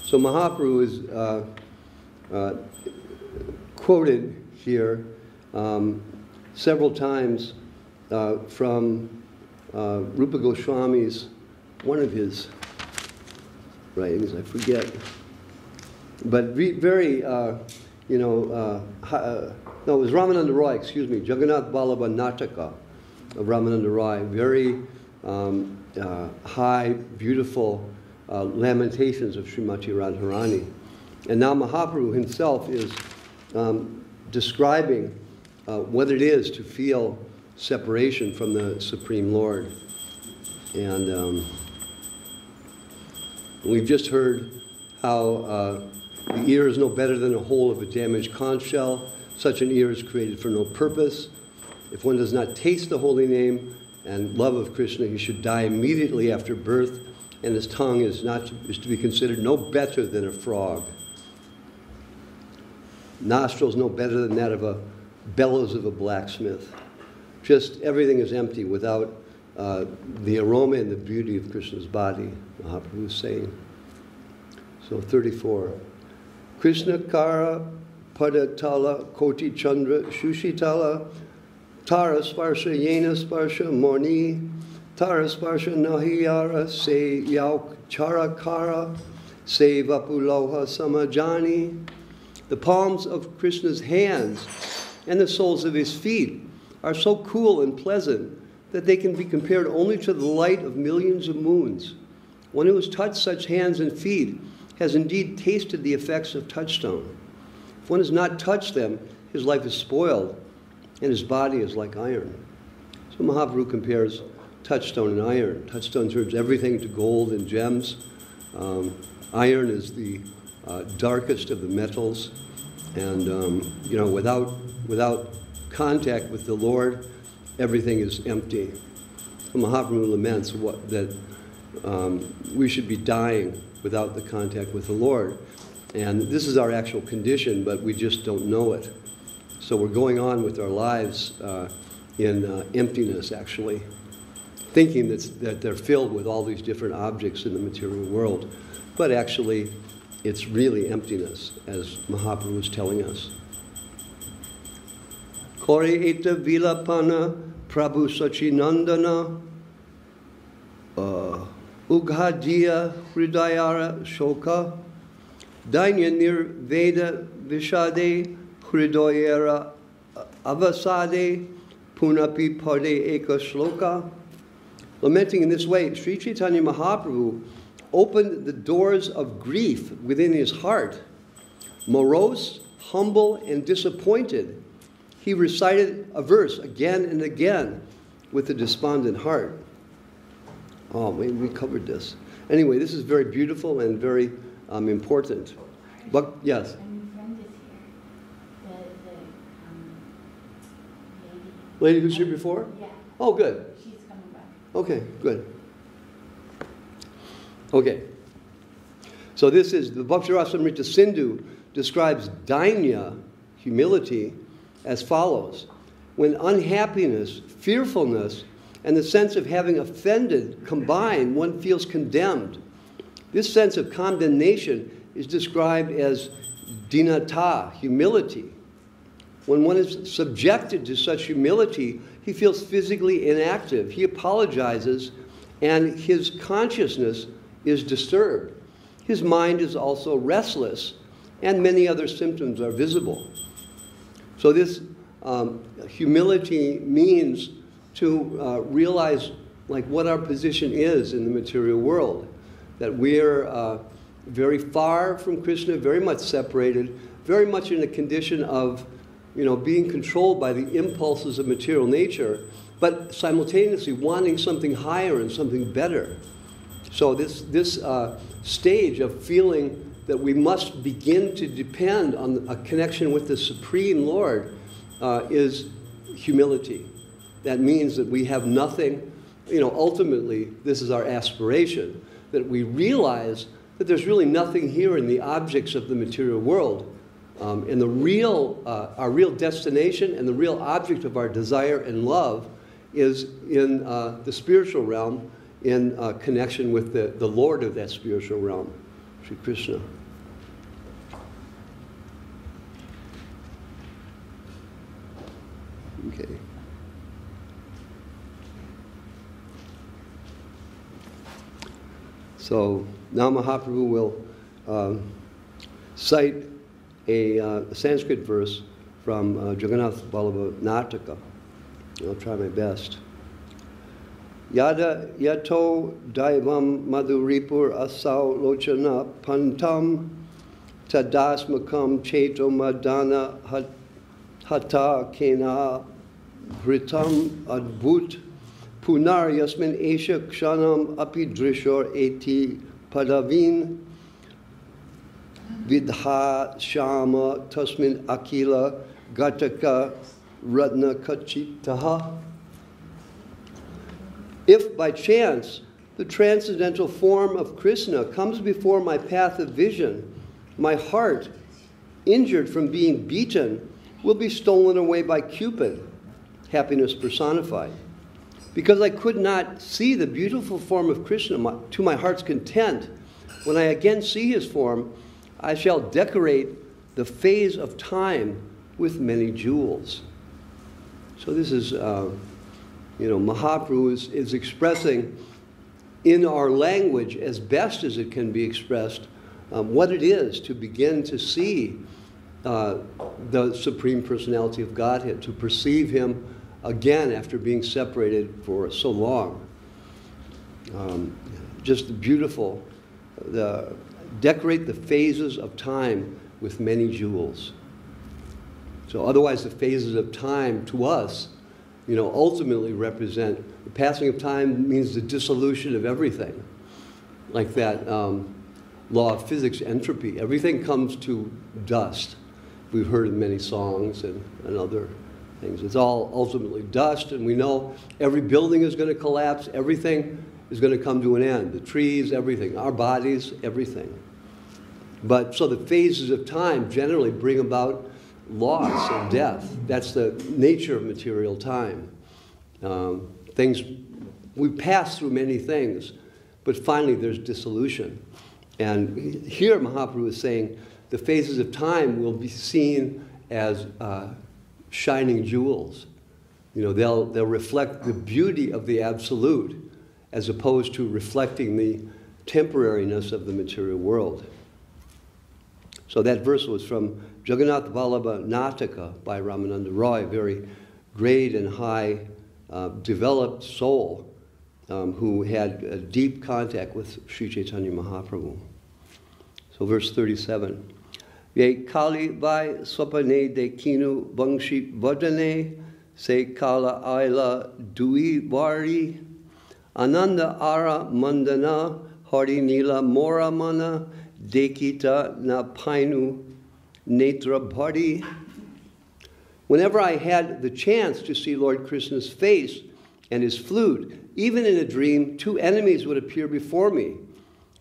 So Mahaprabhu is quoted here several times from Rupa Goswami's, one of his writings, I forget. But very, no, it was Ramananda Roy, excuse me, Jagannath Vallabha Nataka of Ramananda Roy. Very high, beautiful lamentations of Srimati Radharani. And now Mahaprabhu himself is describing what it is to feel separation from the Supreme Lord. And we've just heard how the ear is no better than a hole of a damaged conch shell. Such an ear is created for no purpose. If one does not taste the holy name and love of Krishna, he should die immediately after birth, and his tongue is to be considered no better than a frog. Nostrils no better than that of a bellows of a blacksmith. Just everything is empty without the aroma and the beauty of Krishna's body, Mahaprabhu is saying. So 34. Krishna Kara Padatala Koti Chandra Shushitala Tara Sparsha Yena Sparsha Morni Tara Sparsha Nahiyara Se Yauk Charakara Se Vapuloha Samajani. The palms of Krishna's hands and the soles of his feet are so cool and pleasant that they can be compared only to the light of millions of moons. One who has touched such hands and feet has indeed tasted the effects of touchstone. If one has not touched them, his life is spoiled, and his body is like iron. So Mahaprabhu compares touchstone and iron. Touchstone turns everything to gold and gems. Iron is the darkest of the metals, and without contact with the Lord, everything is empty. So Mahaprabhu laments that we should be dying without the contact with the Lord. And this is our actual condition, but we just don't know it. So we're going on with our lives in emptiness, actually, thinking that they're filled with all these different objects in the material world. But actually, it's really emptiness, as Mahaprabhu is telling us. Kore eta vilapana Prabhu Sachinandana Ughadiya Hridayara Shoka Dainya Nirveda Vishade Hridayara Avasade Punapi Pade Eka Shloka. Lamenting in this way, Sri Chaitanya Mahaprabhu opened the doors of grief within his heart. Morose, humble, and disappointed, he recited a verse again and again with a despondent heart. Oh, we covered this. Anyway, this is very beautiful and very important. But yes? A new friend is here. The lady who's here before? Yeah. Oh, good. She's coming back. Okay, good. Okay. So this is, the Bhakti-rasamrita Sindhu describes dainya, humility, as follows. When unhappiness, fearfulness, and the sense of having offended combine, one feels condemned. This sense of condemnation is described as dinata, humility. When one is subjected to such humility, he feels physically inactive. He apologizes, and his consciousness is disturbed. His mind is also restless, and many other symptoms are visible. So this humility means to realize what our position is in the material world, that we're very far from Krishna, very much separated, very much in a condition of being controlled by the impulses of material nature, but simultaneously wanting something higher and something better. So this stage of feeling that we must begin to depend on a connection with the Supreme Lord is humility. That means that we have nothing, ultimately this is our aspiration, that we realize that there's really nothing here in the objects of the material world. And our real destination and the real object of our desire and love is in the spiritual realm, in connection with the Lord of that spiritual realm. Sri Krishna. Okay. So now Mahaprabhu will cite a Sanskrit verse from Jagannath Vallabha Nataka. I'll try my best. Yada yato daivam madhuripur asau lochana pantam tadasmakam cheto madana hata kena hritam adbhut punar yasmin esha kshanam api drishor eti padavin vidha shama tasmin akila gataka radna kachitaha. If by chance the transcendental form of Krishna comes before my path of vision, my heart, injured from being beaten, will be stolen away by Cupid, happiness personified. Because I could not see the beautiful form of Krishna to my heart's content, when I again see his form, I shall decorate the phase of time with many jewels. So this is, Mahaprabhu is expressing in our language as best as it can be expressed what it is to begin to see the Supreme Personality of Godhead, to perceive him again after being separated for so long. Just beautiful. Decorate the phases of time with many jewels. So otherwise the phases of time to us, ultimately represent, the passing of time means the dissolution of everything. Like that law of physics, entropy. Everything comes to dust. We've heard in many songs and other things. It's all ultimately dust, and we know every building is going to collapse. Everything is going to come to an end. The trees, everything. Our bodies, everything. But so the phases of time generally bring about loss and death. That's the nature of material time. We pass through many things, but finally there's dissolution. And here Mahaprabhu is saying the phases of time will be seen as shining jewels. They'll reflect the beauty of the absolute as opposed to reflecting the temporariness of the material world. So that verse was from Jagannath Vallabha Nataka by Ramananda Roy, a very great and high developed soul who had a deep contact with Sri Chaitanya Mahaprabhu. So verse 37. Ye kali vai swapane dekinu bangshi vadane se kala aila dui vari ananda ara mandana hari nila mora mana dekita na painu netra bhari. Whenever I had the chance to see Lord Krishna's face and his flute, even in a dream, two enemies would appear before me.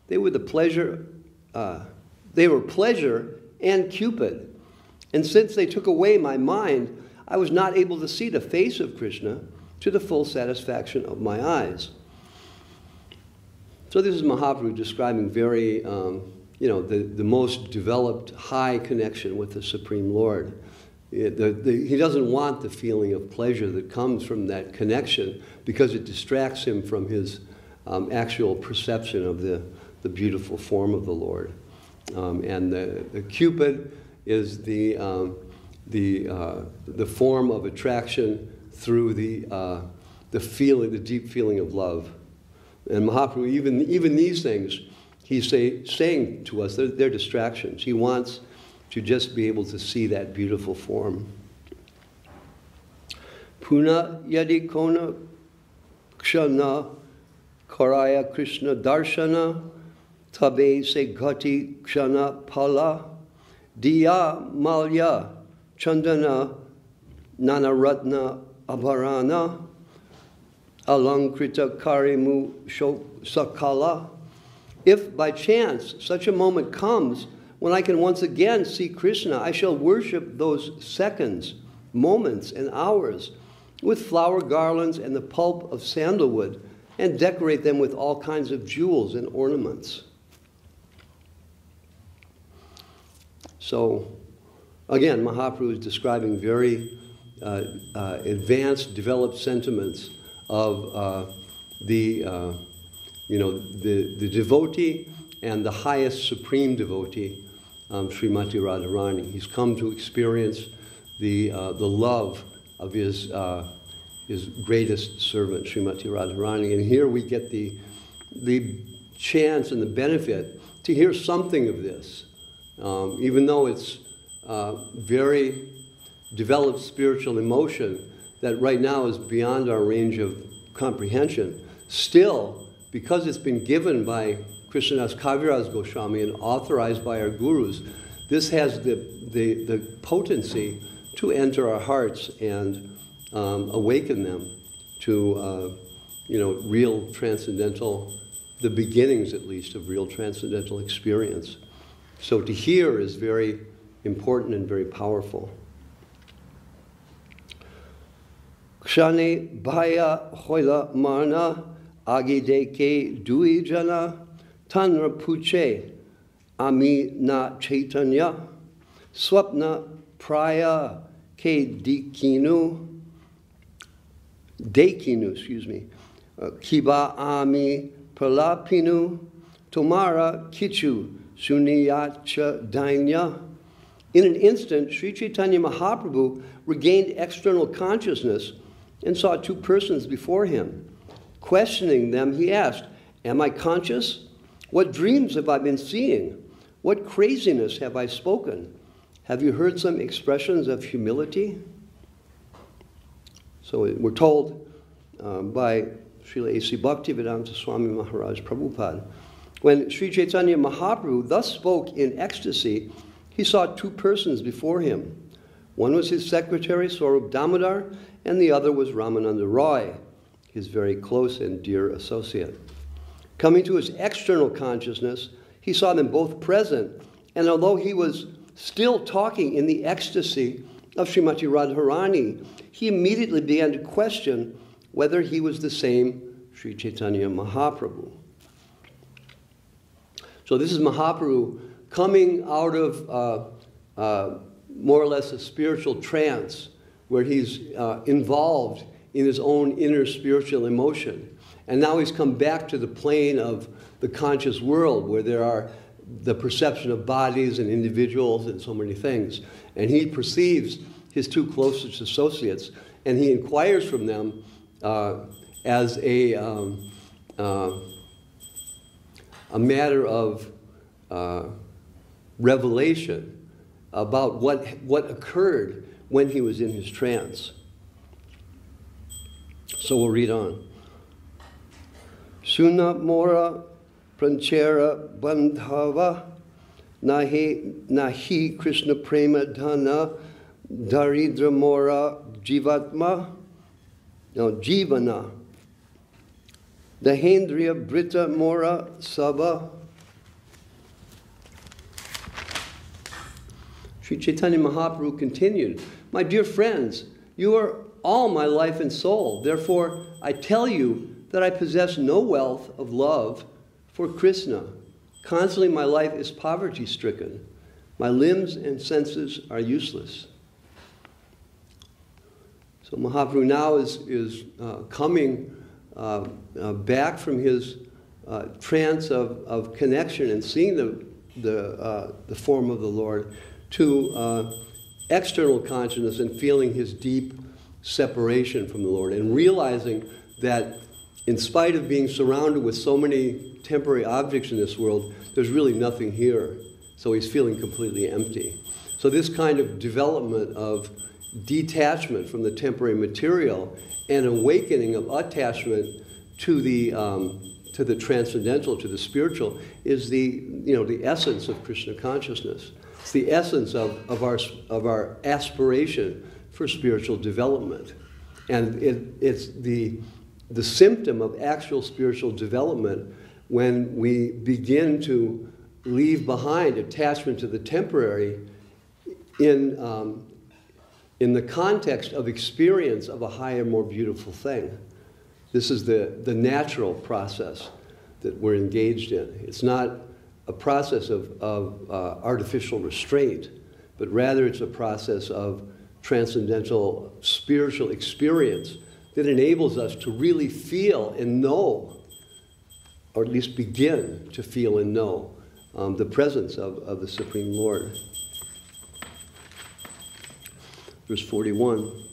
They were pleasure and Cupid. And since they took away my mind, I was not able to see the face of Krishna to the full satisfaction of my eyes. So this is Mahaprabhu describing very, the most developed high connection with the Supreme Lord. He doesn't want the feeling of pleasure that comes from that connection because it distracts him from his actual perception of the beautiful form of the Lord. And the Cupid is the form of attraction through the feeling, the deep feeling of love. And Mahaprabhu, even these things, he's saying to us, they're distractions. He wants to just be able to see that beautiful form. Puna yadi kona kshana karaya Krishna darshana tabe se ghati kshana pala diya malya chandana nanaratna abharana alankrita karimu sakala. If by chance such a moment comes when I can once again see Krishna, I shall worship those seconds, moments, and hours with flower garlands and the pulp of sandalwood and decorate them with all kinds of jewels and ornaments. So, again, Mahaprabhu is describing very advanced, developed sentiments of the devotee and the highest supreme devotee, Srimati Radharani. He's come to experience the love of his greatest servant, Srimati Radharani. And here we get the chance and the benefit to hear something of this. Even though it's very developed spiritual emotion that right now is beyond our range of comprehension, still, because it's been given by Krishnadas Kaviraj Goswami and authorized by our gurus, this has the potency to enter our hearts and awaken them to real transcendental, the beginnings at least of real transcendental experience. So to hear is very important and very powerful. Kshane bhaya hoila marna agideke dui jana tanra puche ami na chaitanya swapna praya ke dekinu kiba ami pralapinu tomara kichu suniyacha dainya. In an instant, Sri Chaitanya Mahaprabhu regained external consciousness and saw two persons before him. Questioning them, he asked, "Am I conscious? What dreams have I been seeing? What craziness have I spoken? Have you heard some expressions of humility?" So we're told by Srila A.C. Bhaktivedanta Swami Maharaj Prabhupada, when Sri Chaitanya Mahaprabhu thus spoke in ecstasy, he saw two persons before him. One was his secretary, Swarup Damodar, and the other was Ramananda Roy, his very close and dear associate. Coming to his external consciousness, he saw them both present, and although he was still talking in the ecstasy of Srimati Radharani, he immediately began to question whether he was the same Sri Chaitanya Mahaprabhu. So this is Mahaprabhu coming out of more or less a spiritual trance where he's involved in his own inner spiritual emotion. And now he's come back to the plane of the conscious world where there are the perception of bodies and individuals and so many things. And he perceives his two closest associates and he inquires from them as a matter of revelation about what occurred when he was in his trance. So we'll read on. Suna mora pranchera bandhava nahi Krishna prema dhana daridra mora jivana dahendriya brita mora sabha. Sri Chaitanya Mahaprabhu continued, "My dear friends, you are all my life and soul. Therefore, I tell you that I possess no wealth of love for Krishna. Constantly my life is poverty-stricken. My limbs and senses are useless." So Mahaprabhu now is coming back from his trance of connection and seeing the form of the Lord to external consciousness and feeling his deep separation from the Lord and realizing that in spite of being surrounded with so many temporary objects in this world, there's really nothing here. So he's feeling completely empty. So this kind of development of detachment from the temporary material and awakening of attachment to the transcendental, to the spiritual, is the essence of Krishna consciousness. It's the essence of our aspiration for spiritual development. And it's the symptom of actual spiritual development when we begin to leave behind attachment to the temporary in the context of experience of a higher, more beautiful thing. This is the natural process that we're engaged in. It's not a process of artificial restraint, but rather it's a process of transcendental spiritual experience that enables us to really feel and know, or at least begin to feel and know, the presence of the Supreme Lord. Verse 41.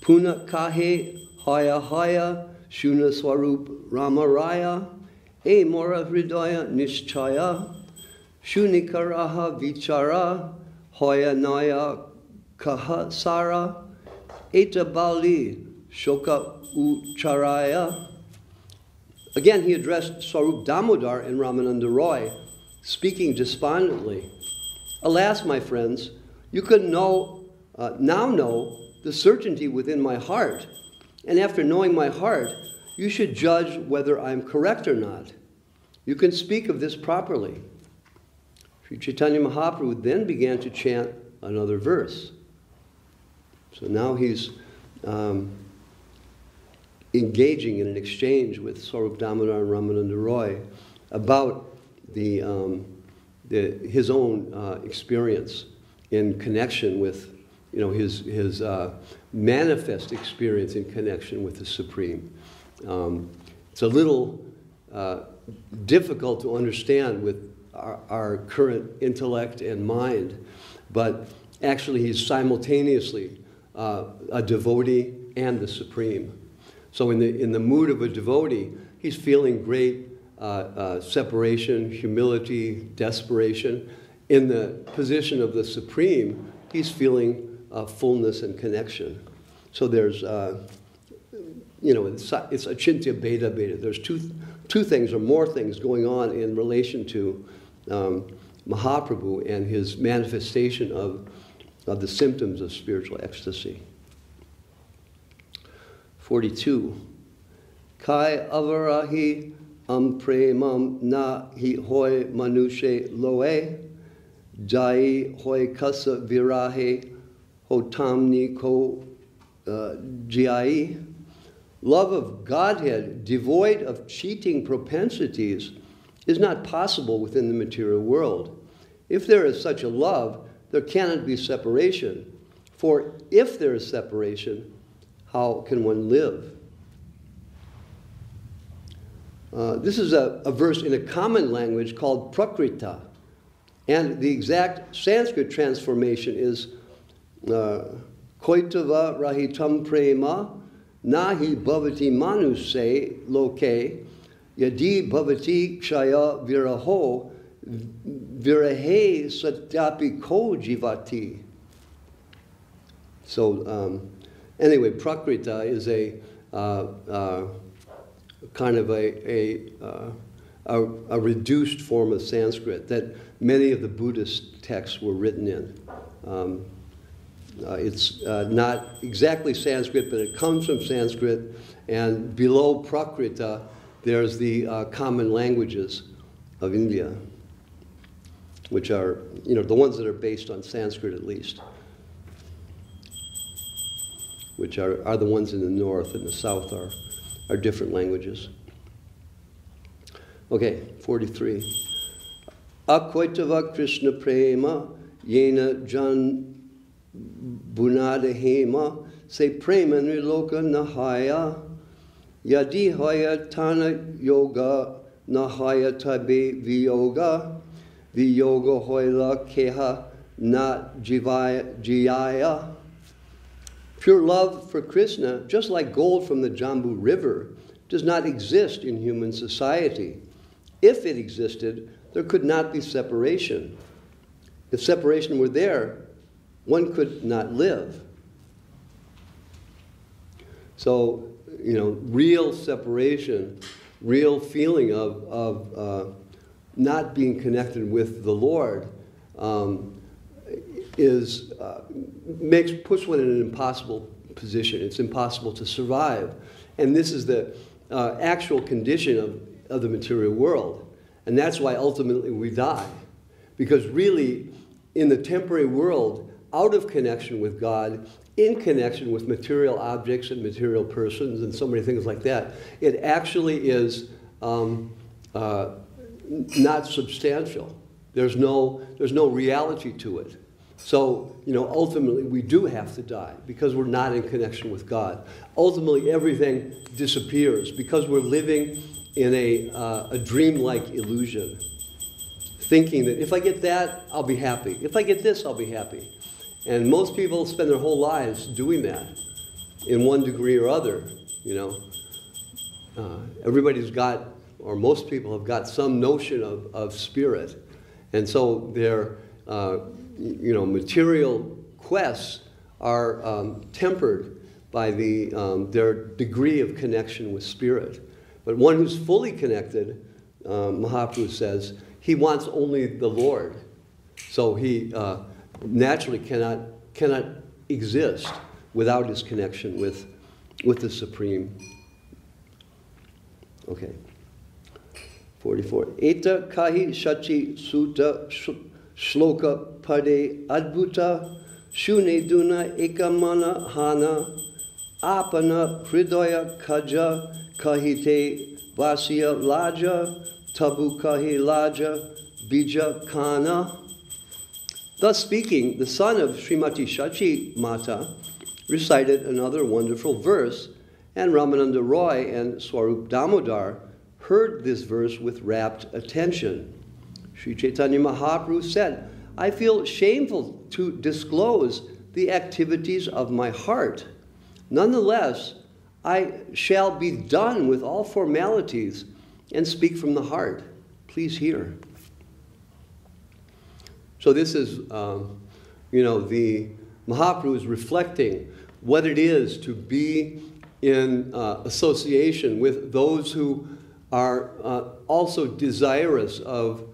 Puna kahe haya haya shuna swarup ramaraya e mora hridaya nishchaya shunikaraha vichara hoya naya kaha sara eta bali shoka ucharaya. Again, he addressed Swarup Damodar and Ramananda Roy, speaking despondently. Alas, my friends, you could now know the certainty within my heart, and after knowing my heart, you should judge whether I'm correct or not. You can speak of this properly. Sri Chaitanya Mahaprabhu then began to chant another verse. So now he's engaging in an exchange with Swarup Damodar and Ramananda Roy about his own experience in connection with, his manifest experience in connection with the Supreme. It's a little difficult to understand with our current intellect and mind, but actually he's simultaneously a devotee and the Supreme. So in the mood of a devotee, he's feeling great separation, humility, desperation. In the position of the Supreme, he's feeling fullness and connection. So there's, it's achintya beta beta. There's two things or more things going on in relation to Mahaprabhu and his manifestation of the symptoms of spiritual ecstasy. 42. Kai avarahi premam na hi hoy manushe loe jai hoy kasa virahe hotamni ko jai. Love of Godhead, devoid of cheating propensities, is not possible within the material world. If there is such a love, there cannot be separation. For if there is separation, how can one live? This is a verse in a common language called Prakrita. And the exact Sanskrit transformation is Koitava rahitam prema nahi bhavati manuse loke yadi bhavati kshaya viraho virahe satyapi ko jivati. So, anyway, Prakrita is a kind of a reduced form of Sanskrit that many of the Buddhist texts were written in. It's not exactly Sanskrit, but it comes from Sanskrit, and below Prakrita, there's the common languages of India, which are, the ones that are based on Sanskrit at least, which are the ones in the north and the south are different languages. Okay, 43. Akvaitava Krishna prema yena jan bunadahema se prema niloka nahaya yadi haya tana yoga nahaya tabe viyoga viyoga hoila keha nat jivaya. Pure love for Krishna, just like gold from the Jambu River, does not exist in human society. If it existed, there could not be separation. If separation were there, one could not live. So, real separation, real feeling of not being connected with the Lord puts one in an impossible position. It's impossible to survive. And this is the actual condition of the material world. And that's why ultimately we die. Because really, in the temporary world, out of connection with God, in connection with material objects and material persons and so many things like that, it actually is not substantial. There's no reality to it. So, ultimately we do have to die because we're not in connection with God. Ultimately everything disappears because we're living in a dreamlike illusion, thinking that if I get that, I'll be happy. If I get this, I'll be happy. And most people spend their whole lives doing that in one degree or other, Everybody's got, or most people have got some notion of spirit. And so their, material quests are tempered by their degree of connection with spirit. But one who's fully connected, Mahaprabhu says, he wants only the Lord. So he naturally cannot exist without his connection with the Supreme. Okay. 44. Eta kahi shachi sutta shloka pade adbhuta shune duna ekamana hana apana hridaya kaja kahite vasya laja tabu kahi laja bija kana. Thus speaking, the son of Srimati Shachi Mata recited another wonderful verse, and Ramananda Roy and Swarup Damodar heard this verse with rapt attention. Sri Chaitanya Mahaprabhu said, I feel shameful to disclose the activities of my heart. Nonetheless, I shall be done with all formalities and speak from the heart. Please hear. So this is, the Mahaprabhu is reflecting what it is to be in association with those who are also desirous of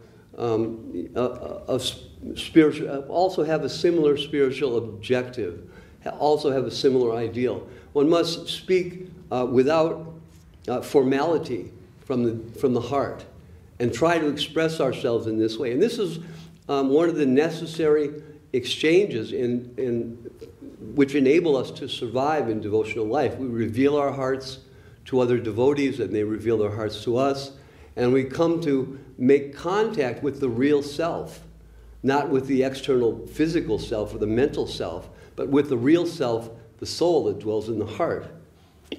spiritual, also have a similar spiritual objective, also have a similar ideal. One must speak without formality from the heart and try to express ourselves in this way. And this is one of the necessary exchanges which enable us to survive in devotional life. We reveal our hearts to other devotees, and they reveal their hearts to us, and we come to make contact with the real self, not with the external physical self or the mental self, but with the real self, the soul that dwells in the heart.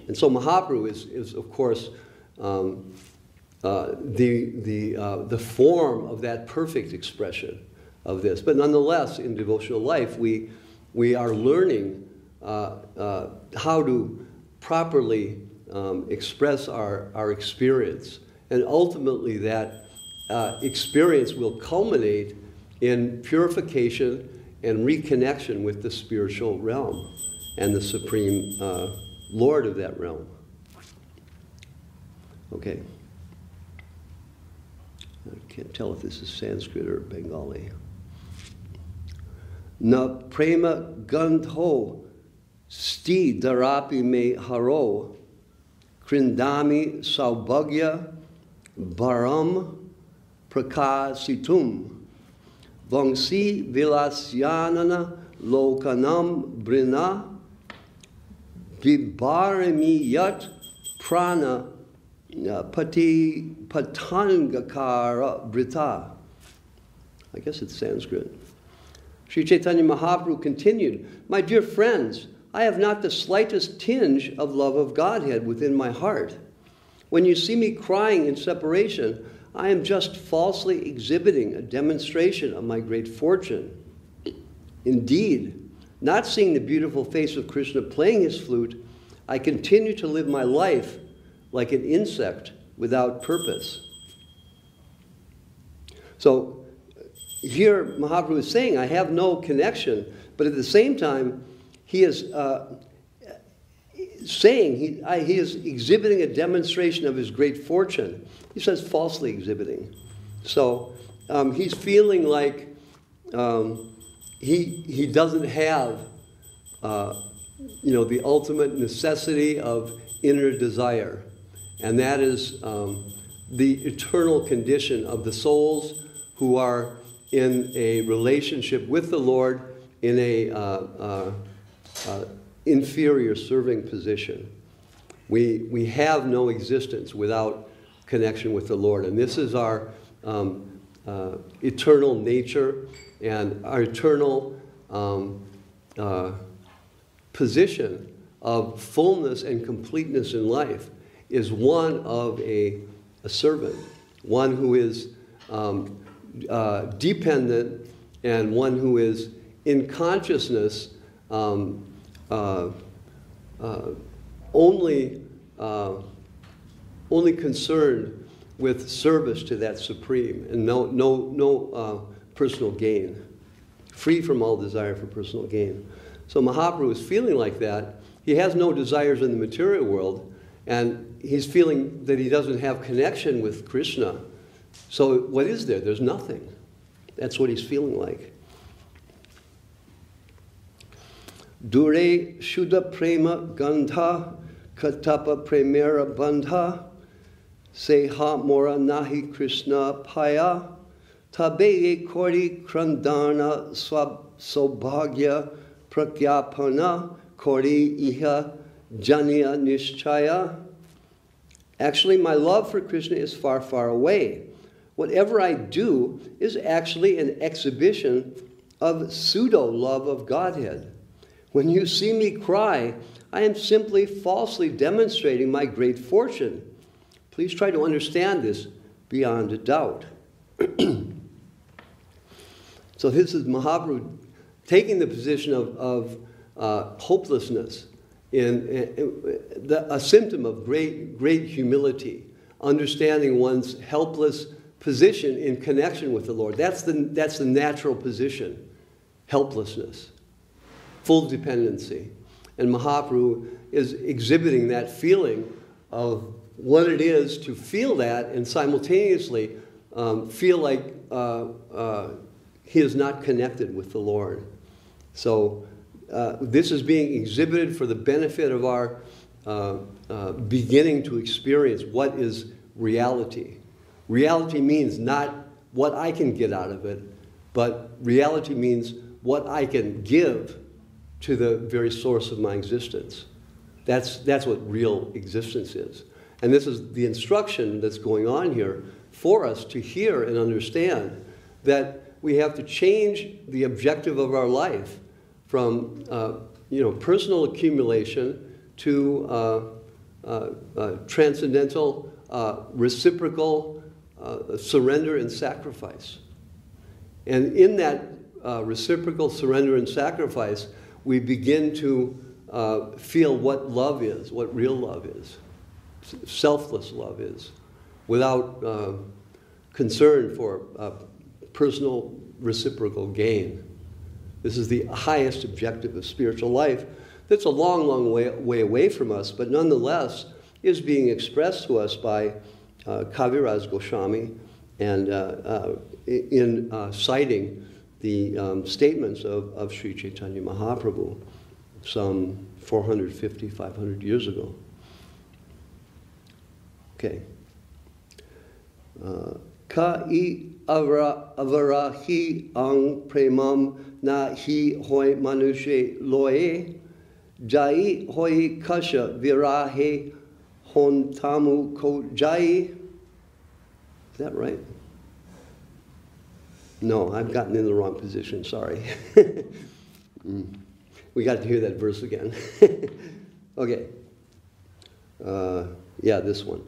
And so Mahaprabhu is of course, the form of that perfect expression of this. But nonetheless, in devotional life, we are learning how to properly express our experience. And ultimately that experience will culminate in purification and reconnection with the spiritual realm and the Supreme Lord of that realm. Okay. I can't tell if this is Sanskrit or Bengali. Na prema gandho sti darapi me haro krindami saubhagya baram prakasitum vangsi vilasyanana lokanam brina vibarami yat prana pati patangakara brita. I guess it's Sanskrit. Sri Chaitanya Mahaprabhu continued, my dear friends, I have not the slightest tinge of love of Godhead within my heart. When you see me crying in separation, I am just falsely exhibiting a demonstration of my great fortune. Indeed, not seeing the beautiful face of Krishna playing his flute, I continue to live my life like an insect without purpose. So here Mahaprabhu is saying, I have no connection, but at the same time, he is saying, he is exhibiting a demonstration of his great fortune. He says falsely exhibiting. So he's feeling like he doesn't have, the ultimate necessity of inner desire. And that is the eternal condition of the souls who are in a relationship with the Lord in a inferior serving position. We have no existence without connection with the Lord. And this is our eternal nature and our eternal position of fullness and completeness in life is one of a servant, one who is dependent and one who is in consciousness only concerned with service to that supreme and no personal gain, free from all desire for personal gain. So Mahaprabhu is feeling like that. He has no desires in the material world, and he's feeling that he doesn't have connection with Krishna. So what is there? There's nothing. That's what he's feeling like. Dure Shuddha Prema Gandha Katapa Premera Bandha Seha Mora Nahi Krishna Paya Tabeye Kori Krandana Sobhagya Prakyapana Kori Iha Janya Nishchaya. Actually, my love for Krishna is far, far away. Whatever I do is actually an exhibition of pseudo-love of Godhead. When you see me cry, I am simply falsely demonstrating my great fortune. Please try to understand this beyond a doubt. So this is Mahaprabhu taking the position of hopelessness, a symptom of great humility, understanding one's helpless position in connection with the Lord. That's the natural position, helplessness, full dependency. And Mahaprabhu is exhibiting that feeling of what it is to feel that and simultaneously feel like he is not connected with the Lord. So this is being exhibited for the benefit of our beginning to experience what is reality. Reality means not what I can get out of it, but reality means what I can give to the very source of my existence. That's what real existence is. And this is the instruction that's going on here for us to hear and understand that we have to change the objective of our life from personal accumulation to transcendental, reciprocal surrender and sacrifice. And in that reciprocal surrender and sacrifice, we begin to feel what love is, what real love is, selfless love is, without concern for personal reciprocal gain. This is the highest objective of spiritual life that's a long, long way away from us, but nonetheless is being expressed to us by Kaviraj Goswami and in citing the statements of Sri Chaitanya Mahaprabhu some 450, 500 years ago. Okay. Ka-i avarahi ang premam na hi hoi manushe loe jai hoi kasha virahe hon tamu ko jai. Is that right? No, I've gotten in the wrong position, sorry. We got to hear that verse again. Okay. Yeah, this one.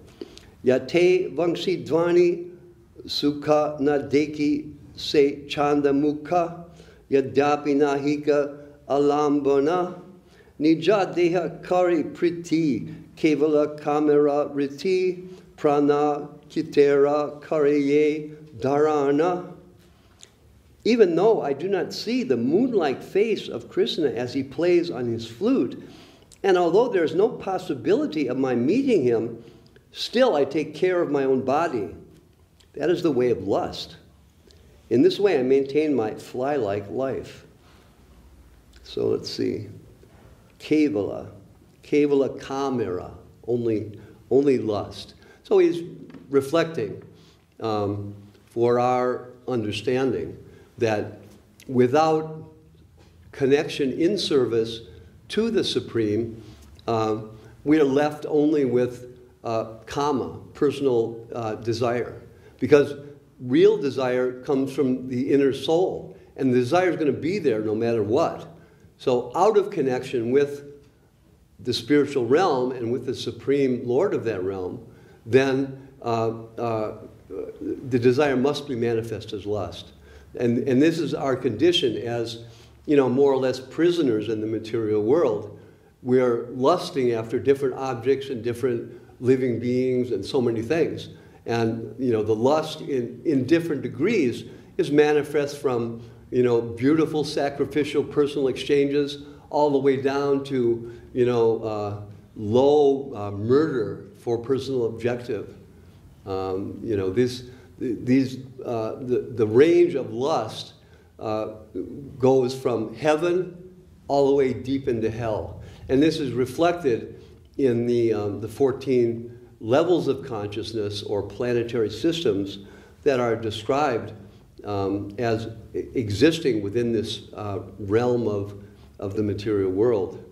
Yate vangsi dvani sukha nadeki se chanda mukha yadapi nahika alambana nija deha kari priti kevala kamera riti prana kitera kariye dharana. Even though I do not see the moon-like face of Krishna as he plays on his flute, and although there is no possibility of my meeting him, still I take care of my own body. That is the way of lust. In this way I maintain my fly-like life. So let's see. Kevala kamera, only lust. So he's reflecting for our understanding that without connection in service to the Supreme, we are left only with kama, personal desire. Because real desire comes from the inner soul. And the desire is going to be there no matter what. So out of connection with the spiritual realm and with the Supreme Lord of that realm, then the desire must be manifest as lust. And this is our condition as, more or less prisoners in the material world. We are lusting after different objects and different living beings and so many things. And, the lust in different degrees is manifest from, beautiful sacrificial personal exchanges all the way down to, low murder for personal objective. The range of lust goes from heaven all the way deep into hell. And this is reflected in the 14 levels of consciousness or planetary systems that are described as existing within this realm of the material world.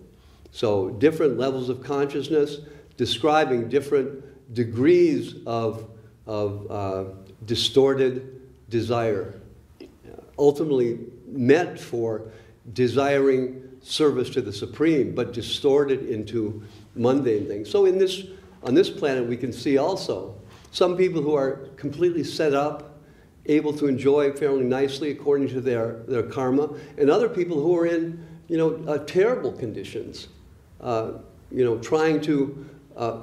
So different levels of consciousness describing different degrees of distorted desire, ultimately meant for desiring service to the Supreme, but distorted into mundane things. So on this planet we can see also some people who are completely set up, able to enjoy fairly nicely according to their karma, and other people who are in terrible conditions, trying to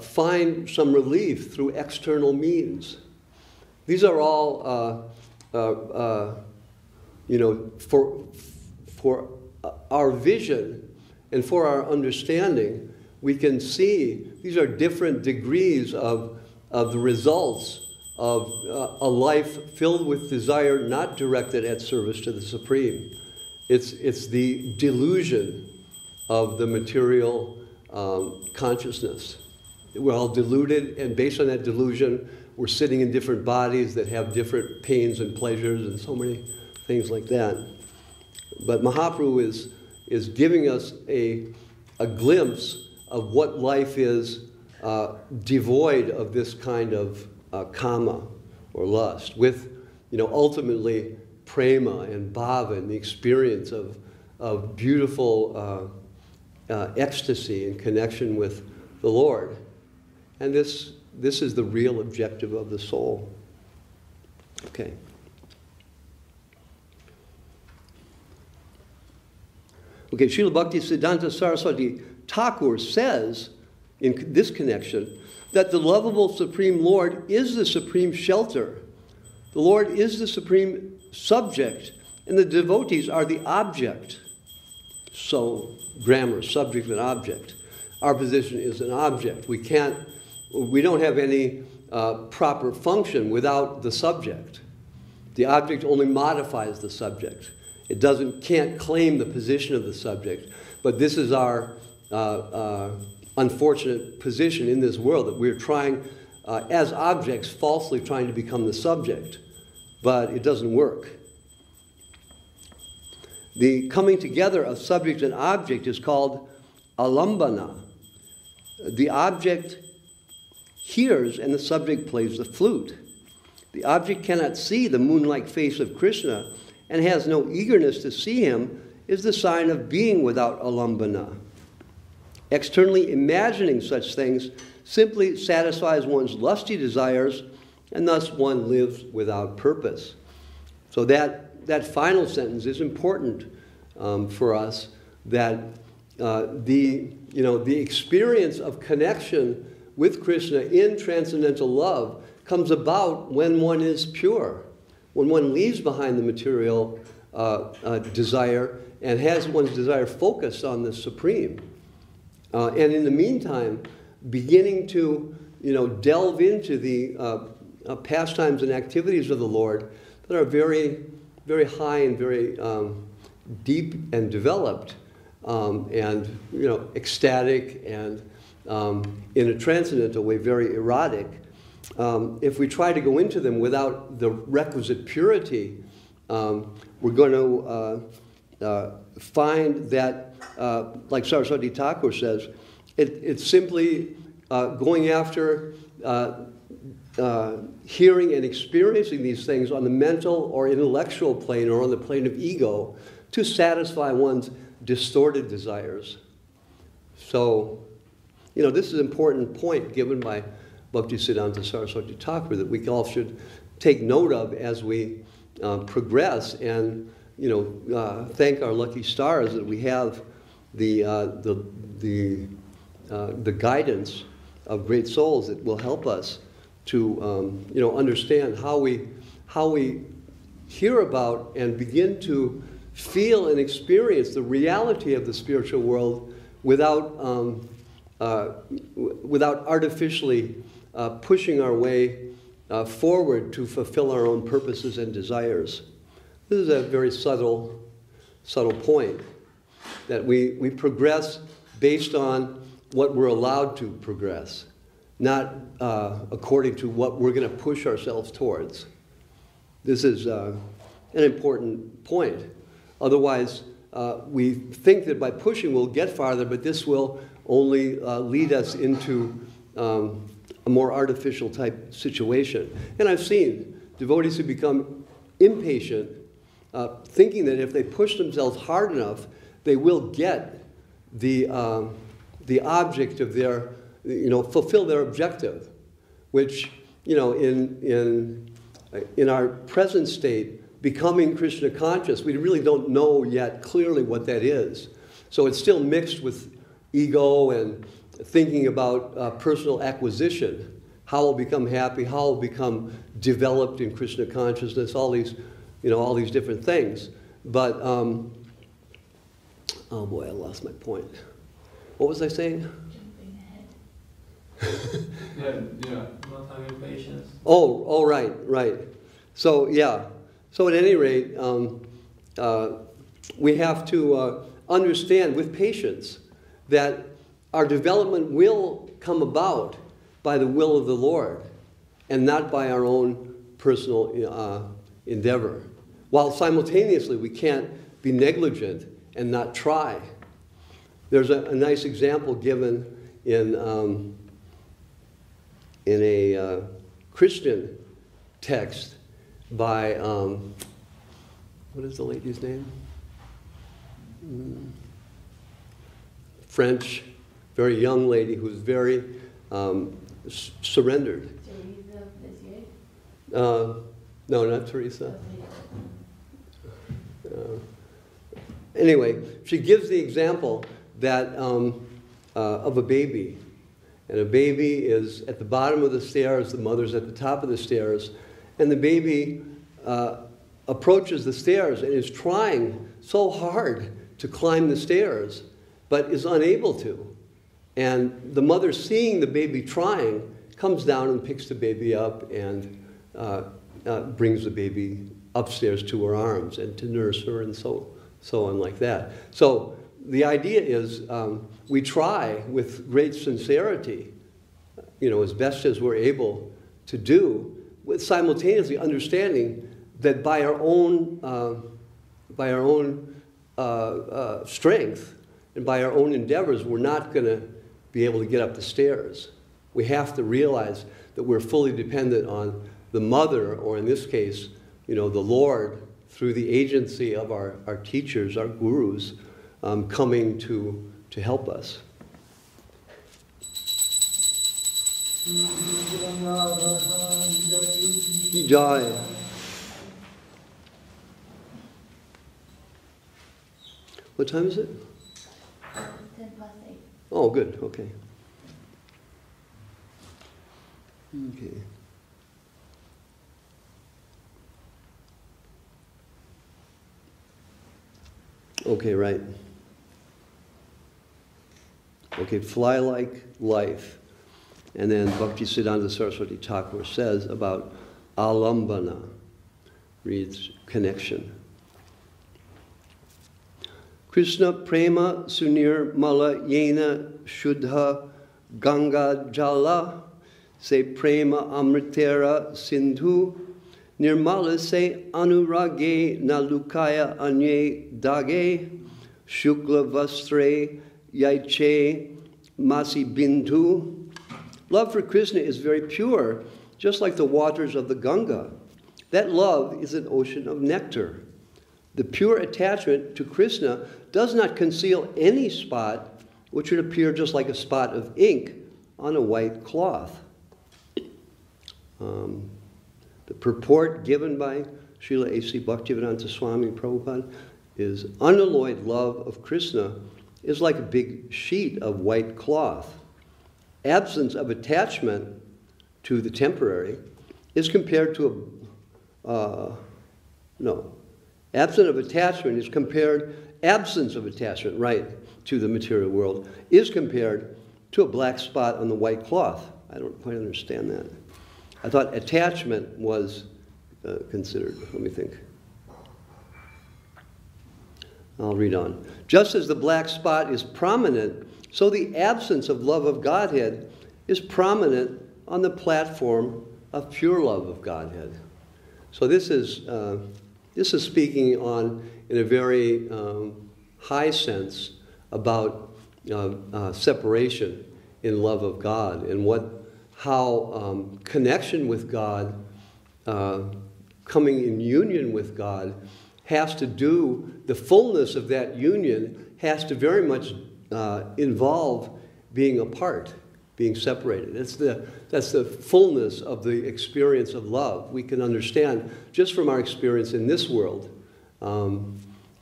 find some relief through external means. These are all, for our vision and for our understanding, we can see these are different degrees of the results of a life filled with desire not directed at service to the Supreme. It's the delusion of the material consciousness. We're all deluded, and based on that delusion, we're sitting in different bodies that have different pains and pleasures and so many things like that. But Mahaprabhu is giving us a glimpse of what life is devoid of this kind of kama or lust, with ultimately prema and bhava and the experience of beautiful ecstasy and connection with the Lord. And this is the real objective of the soul. Okay. Okay, Srila Bhakti Siddhanta Saraswati Thakur says in this connection that the lovable Supreme Lord is the supreme shelter. The Lord is the supreme subject, and the devotees are the object. So, grammar, subject and object. Our position is an object. We don't have any proper function without the subject. The object only modifies the subject. It can't claim the position of the subject. But this is our unfortunate position in this world, that we're trying, as objects, falsely trying to become the subject. But it doesn't work. The coming together of subject and object is called alambana. The object hears and the subject plays the flute. The object cannot see the moon-like face of Krishna and has no eagerness to see him is the sign of being without alambana. Externally imagining such things simply satisfies one's lusty desires, and thus one lives without purpose. So that final sentence is important for us, that the experience of connection with Krishna in transcendental love comes about when one is pure, when one leaves behind the material desire and has one's desire focused on the Supreme. And in the meantime, beginning to delve into the pastimes and activities of the Lord that are very, very high and very deep and developed, and ecstatic and in a transcendental way very erotic. If we try to go into them without the requisite purity, we're going to find that, like Saraswati Thakur says, it's simply going after hearing and experiencing these things on the mental or intellectual plane or on the plane of ego to satisfy one's distorted desires. So, you know, this is an important point given by Bhaktisiddhanta Saraswati Thakur that we all should take note of as we progress, and, you know, thank our lucky stars that we have the guidance of great souls that will help us to, you know, understand how we hear about and begin to feel and experience the reality of the spiritual world without artificially pushing our way forward to fulfill our own purposes and desires. This is a very subtle point, that we progress based on what we're allowed to progress, not according to what we're going to push ourselves towards. This is an important point. Otherwise, we think that by pushing we'll get farther, but this will only lead us into a more artificial type situation. And I've seen devotees who become impatient, thinking that if they push themselves hard enough, they will get the object of their, you know, fulfill their objective, which, you know, in our present state, becoming Krishna conscious, we really don't know yet clearly what that is. So it's still mixed with ego and thinking about personal acquisition, how I'll become happy, how I'll become developed in Krishna consciousness, all these, you know, all these different things. But, oh boy, I lost my point. What was I saying? Jumping ahead. Yeah, not having patience. Oh, right. So, yeah. So at any rate, we have to understand with patience that our development will come about by the will of the Lord and not by our own personal endeavor. While simultaneously we can't be negligent and not try. There's a nice example given in a Christian text by, what is the lady's name? French, very young lady who's very surrendered. No, not Teresa. Anyway, she gives the example that of a baby. And a baby is at the bottom of the stairs, the mother's at the top of the stairs, and the baby approaches the stairs and is trying so hard to climb the stairs, but is unable to. And the mother, seeing the baby trying, comes down and picks the baby up and brings the baby upstairs to her arms and to nurse her and so on like that. So the idea is we try with great sincerity, you know, as best as we're able to do, with simultaneously understanding that by our own strength and by our own endeavors, we're not going to be able to get up the stairs. We have to realize that we're fully dependent on the mother, or in this case, you know, the Lord, through the agency of our teachers, our gurus, coming to help us. Jai. What time is it? 10 past 8. Oh, good. Okay. Okay. Okay, right. Okay, fly like life. And then Bhaktisiddhanta Saraswati Thakur says about alambana, reads connection. Krishna prema sunir mala yena shuddha ganga jala se prema amritera sindhu nirmala se anurage nalukaya anye dage shukla vastre yaiche masi bindu. Love for Krishna is very pure just like the waters of the Ganga. That love is an ocean of nectar. The pure attachment to Krishna does not conceal any spot which would appear just like a spot of ink on a white cloth. The purport given by Srila A.C. Bhaktivedanta Swami Prabhupada is unalloyed love of Krishna is like a big sheet of white cloth. Absence of attachment to the temporary is compared to absence of attachment, right, to the material world is compared to a black spot on the white cloth. I don't quite understand that. I thought attachment was considered. Let me think. I'll read on. Just as the black spot is prominent, so the absence of love of Godhead is prominent on the platform of pure love of Godhead. So this is speaking in a very high sense about separation in love of God and how connection with God, coming in union with God, has to do, the fullness of that union has to very much involve being apart, being separated. That's the fullness of the experience of love. We can understand just from our experience in this world.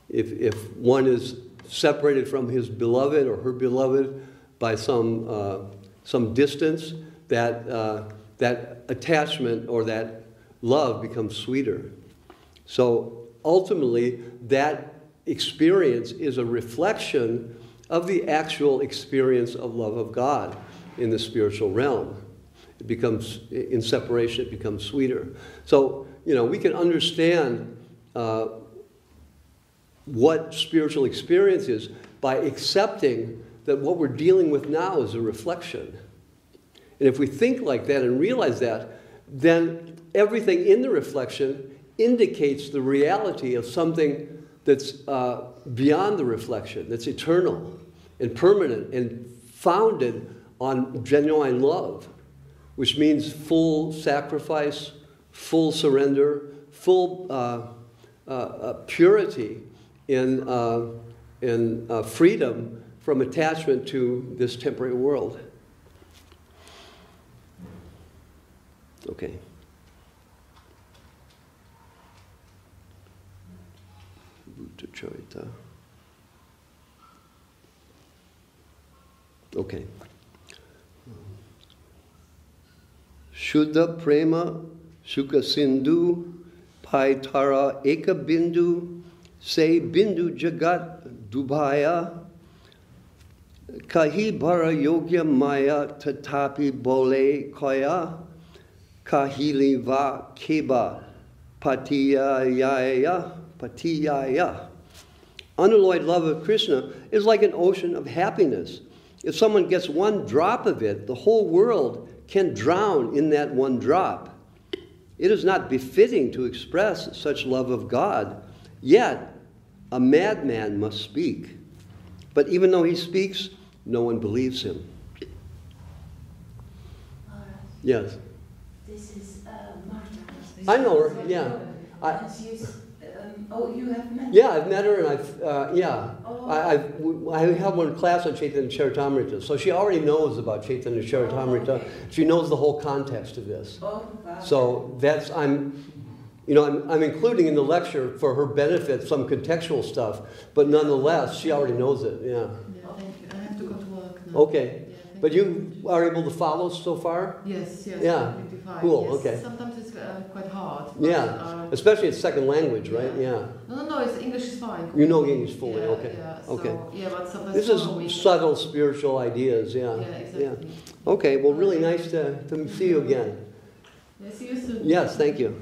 If one is separated from his beloved or her beloved by some distance, that attachment or that love becomes sweeter. So ultimately, that experience is a reflection of the actual experience of love of God in the spiritual realm. It becomes, in separation, it becomes sweeter. So, we can understand what spiritual experience is by accepting that what we're dealing with now is a reflection. And if we think like that and realize that, then everything in the reflection indicates the reality of something that's beyond the reflection, that's eternal and permanent and founded on genuine love, which means full sacrifice, full surrender, full purity in freedom from attachment to this temporary world. Okay. Madhya-lila. Okay. Shuddha prema sukha sindhu paitara eka bindu se bindu jagat dubhaya kahi bara yogya maya tatapi bole kaya kahili va keba patiyaya. Unalloyed love of Krishna is like an ocean of happiness. If someone gets one drop of it, the whole world can drown in that one drop. It is not befitting to express such love of God, yet a madman must speak. But even though he speaks, no one believes him. Maharaj, Yes. this is Martha. I know her, yeah. You have met her? Yeah, I've met her, and Oh. I have one class on Chaitanya-charitamrta, so she already knows about Chaitanya-charitamrta. Okay. She knows the whole context of this. Oh, wow. So that's I'm including in the lecture for her benefit some contextual stuff, but nonetheless, she already knows it. Yeah. Yeah, thank you. I have to go to work now. Okay. Yeah, But you are able to follow so far? Yes, Yeah. completely fine. Cool, Yes. okay. Sometimes it's quite hard. But, Yeah. Especially it's second language, right? Yeah. No, it's English is fine. You know English fully, Yeah, okay. Yeah, so, Okay. Yeah, but sometimes This is subtle spiritual ideas, yeah. Yeah, exactly. Yeah. Okay, well, really nice to see you again. Yeah, see you soon. Yes, thank you.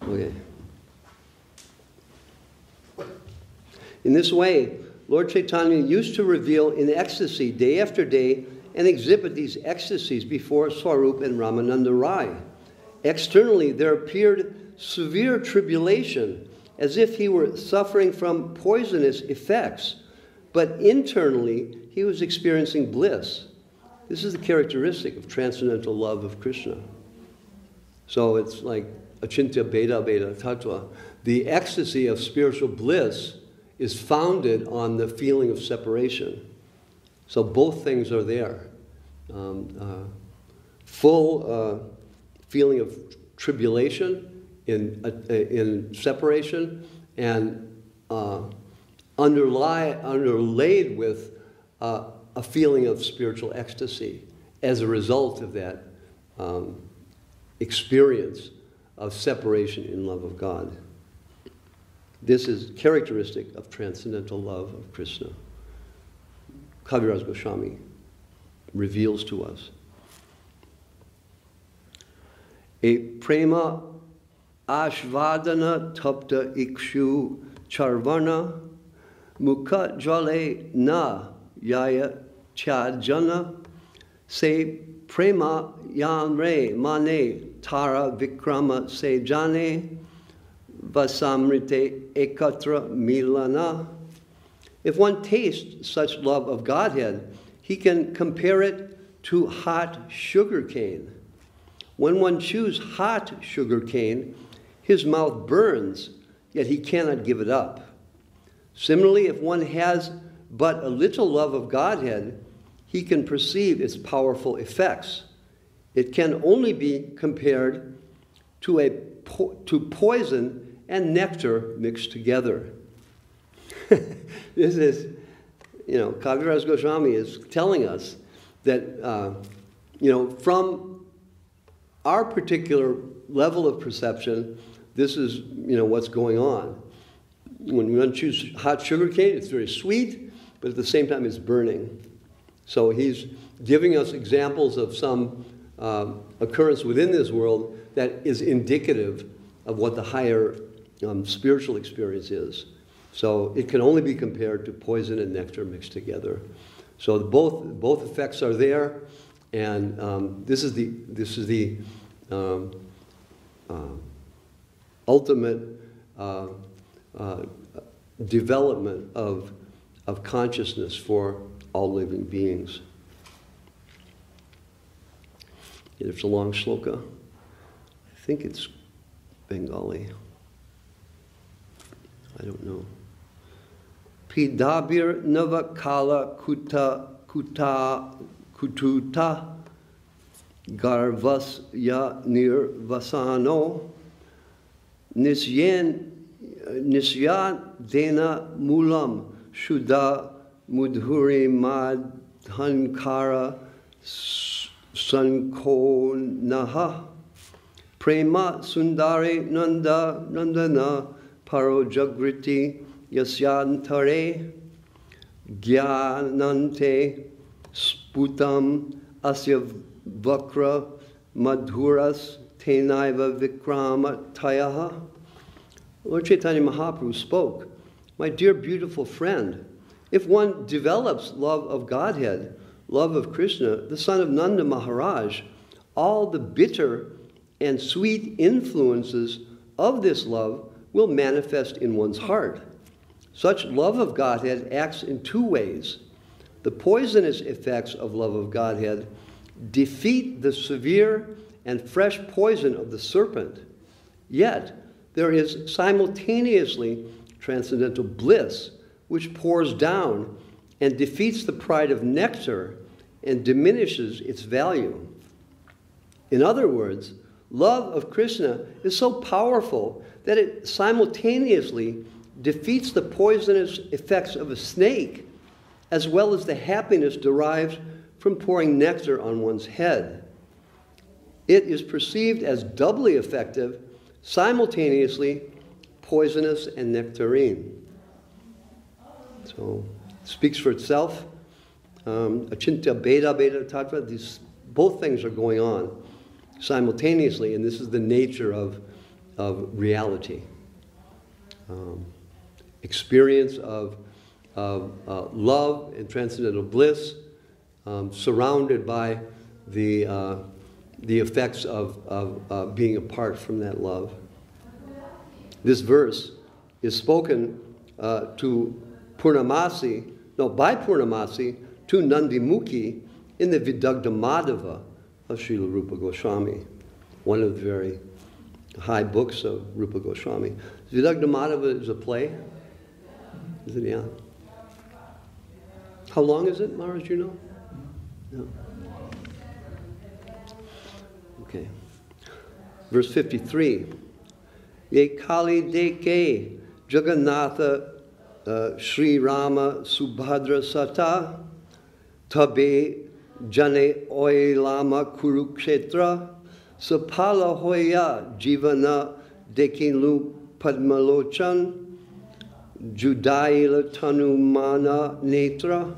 Okay. In this way, Lord Chaitanya used to reveal in ecstasy day after day and exhibit these ecstasies before Swarup and Ramananda Rai. Externally, there appeared severe tribulation, as if he were suffering from poisonous effects. but internally he was experiencing bliss. This is the characteristic of transcendental love of Krishna. So it's like achintya beda beda tattva. The ecstasy of spiritual bliss is founded on the feeling of separation. So both things are there. Full feeling of tribulation in separation, and underlaid with a feeling of spiritual ecstasy as a result of that experience of separation in love of God. This is characteristic of transcendental love of Krishna. Kaviraj Goswami reveals to us. A prema ashvadana tapta ikshu charvana mukha jale na yaya chajana se prema yanre mane tara vikrama se jane vasamrite ekatra milana. If one tastes such love of Godhead, he can compare it to hot sugar cane. When one chews hot sugar cane, his mouth burns, yet he cannot give it up. Similarly, if one has but a little love of Godhead, he can perceive its powerful effects. It can only be compared to poison and nectar mixed together. This is, Kaviraj Goswami is telling us that, from our particular level of perception, this is, what's going on. When one chews hot sugar cane, it's very sweet, but at the same time it's burning. So he's giving us examples of some occurrence within this world that is indicative of what the higher spiritual experience is. So it can only be compared to poison and nectar mixed together. So both effects are there, and this is the ultimate development of consciousness for all living beings. It's a long shloka. I think it's Bengali. I don't know. Pidabir navakala kututa garvasya nirvasano nisyan dena mulam shuddha mudhuri madhankara sankonaha prema sundari nandana paro jagriti yasyantare gyanante sputam asya vakra madhuras tenaiva vikrama tayaha. Lord Chaitanya Mahaprabhu spoke, "My dear beautiful friend, if one develops love of Godhead, love of Krishna, the son of Nanda Maharaj, all the bitter and sweet influences of this love will manifest in one's heart. Such love of Godhead acts in two ways. The poisonous effects of love of Godhead defeat the severe and fresh poison of the serpent. Yet, there is simultaneously transcendental bliss, which pours down and defeats the pride of nectar and diminishes its value. In other words, love of Krishna is so powerful that it simultaneously defeats the poisonous effects of a snake, as well as the happiness derived from pouring nectar on one's head. It is perceived as doubly effective, simultaneously poisonous and nectarine." So, it speaks for itself. Achintya beda beda tattva, these both things are going on simultaneously, and this is the nature of reality. Experience of love and transcendental bliss, surrounded by the effects of being apart from that love. This verse is spoken to Purnamasi by Purnamasi to Nandimukhi in the Vidagdha Madhava of Srila Rupa Goswami, one of the very high books of Rupa Goswami. Vidagdha Madhava is a play. Is it? Yeah. How long is it, Maharaj? You know? No. Okay. Verse 53. Ye Kali Deke Jagannatha Sri Rama Subhadra Sata Tabe Jane Oilama Kurukshetra Sapala Hoya Jivana Dekinlu Padmalochan Judaila Tanumana Netra.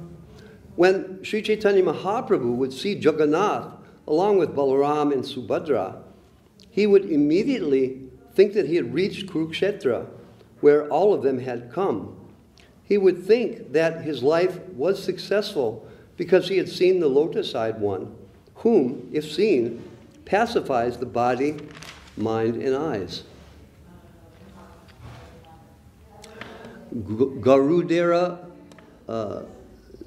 When Sri Chaitanya Mahaprabhu would see Jagannath along with Balaram and Subhadra, he would immediately think that he had reached Kurukshetra, where all of them had come. He would think that his life was successful because he had seen the lotus-eyed one, whom, if seen, pacifies the body, mind, and eyes. Garudera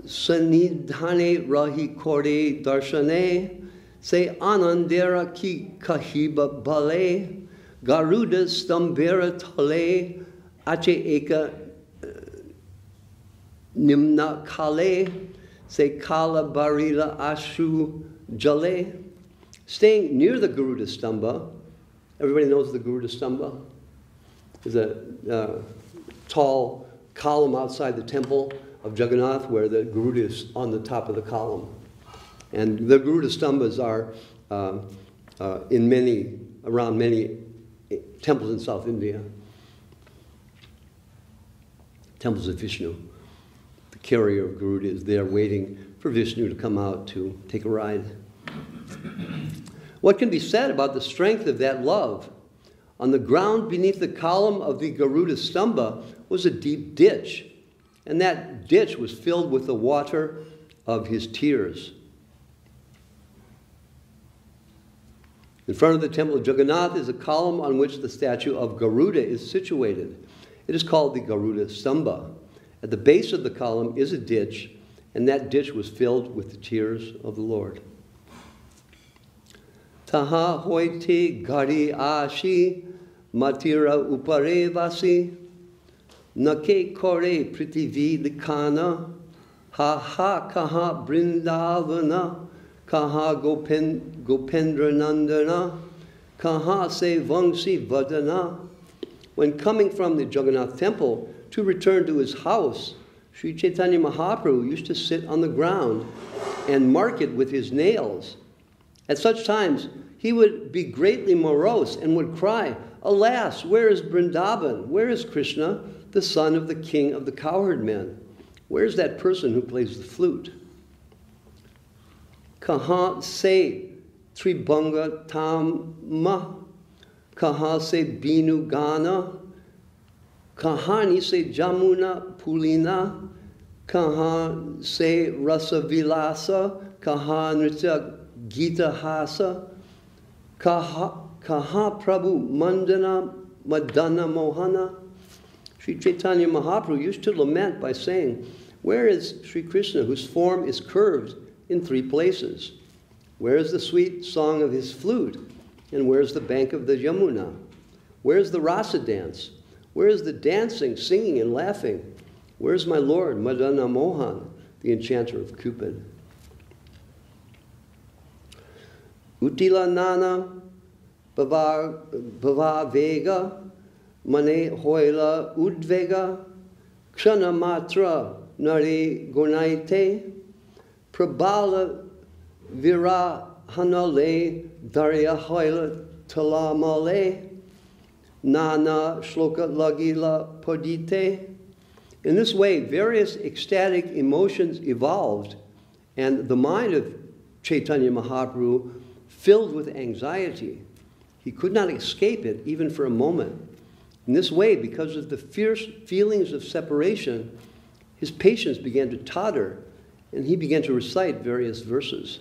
Sanidhane Rahi Kore Darshane Se Anandera Ki Kahiba Bale Garuda Stambera Tale Ache Eka Nimna Kale Se Kala Barila Ashu Jale. Staying near the Garuda Stamba, everybody knows the Garuda Stamba? Is a tall column outside the temple of Jagannath where the Garuda is on the top of the column. And the Garuda Stambas are around many temples in South India. Temples of Vishnu. The carrier of Garuda is there waiting for Vishnu to come out to take a ride. What can be said about the strength of that love? On the ground beneath the column of the Garuda Stamba was a deep ditch, and that ditch was filled with the water of his tears. In front of the temple of Jagannath is a column on which the statue of Garuda is situated. It is called the Garuda Stamba. At the base of the column is a ditch, and that ditch was filled with the tears of the Lord. Taha hoite gari ashi matira upare vasi nake kore prithvi likana ha ha kaha brindavana kaha gopendra nandana kaha se vangsi vadana. When coming from the Jagannath temple to return to his house, Sri Chaitanya Mahaprabhu used to sit on the ground and mark it with his nails. At such times, he would be greatly morose and would cry, "Alas, where is Vrindavan? Where is Krishna, the son of the king of the cowherd men? Where is that person who plays the flute? Kaha se tribhanga tamma, kaha se binu gana, kahani se jamuna pulina, kaha se rasa vilasa, kaha nritya Gita Hasa, Kaha Prabhu Mandana Madana Mohana." Sri Chaitanya Mahaprabhu used to lament by saying, "Where is Sri Krishna, whose form is curved in 3 places? Where is the sweet song of his flute? And where is the bank of the Yamuna? Where is the rasa dance? Where is the dancing, singing, and laughing? Where is my Lord, Madana Mohan, the enchanter of Cupid?" Utila nana bhava vega mane hoila udvega kshana matra nare gunaite prabala virahanale darya hoila talamale nana shloka lagila podite. In this way, various ecstatic emotions evolved, and the mind of Chaitanya Mahaprabhu filled with anxiety. He could not escape it even for a moment. In this way, because of the fierce feelings of separation, his patience began to totter, and he began to recite various verses.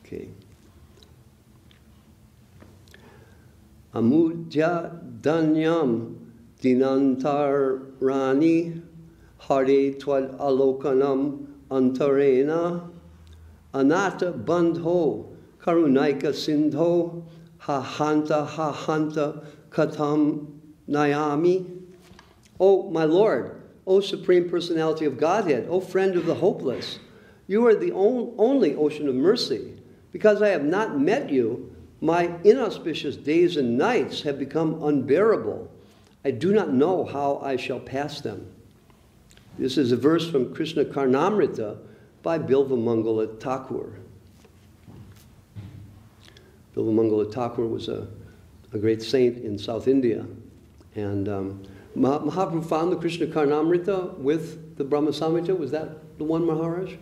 Okay. Amudya danyam dinantar rani Hare Tvad Alokanam Antarena Anata Bandho Karunaika Sindho Hahanta Katam Nayami. O my Lord, O Supreme Personality of Godhead, O friend of the hopeless, you are the only ocean of mercy. Because I have not met you, my inauspicious days and nights have become unbearable. I do not know how I shall pass them. This is a verse from Krishna-charitamrta by Bilvamangala Thakur. Bilvamangala Thakur was a great saint in South India. And Mahaprabhu found the Krishna-charitamrta with the Brahma Samhita. Was that the one, Maharaj?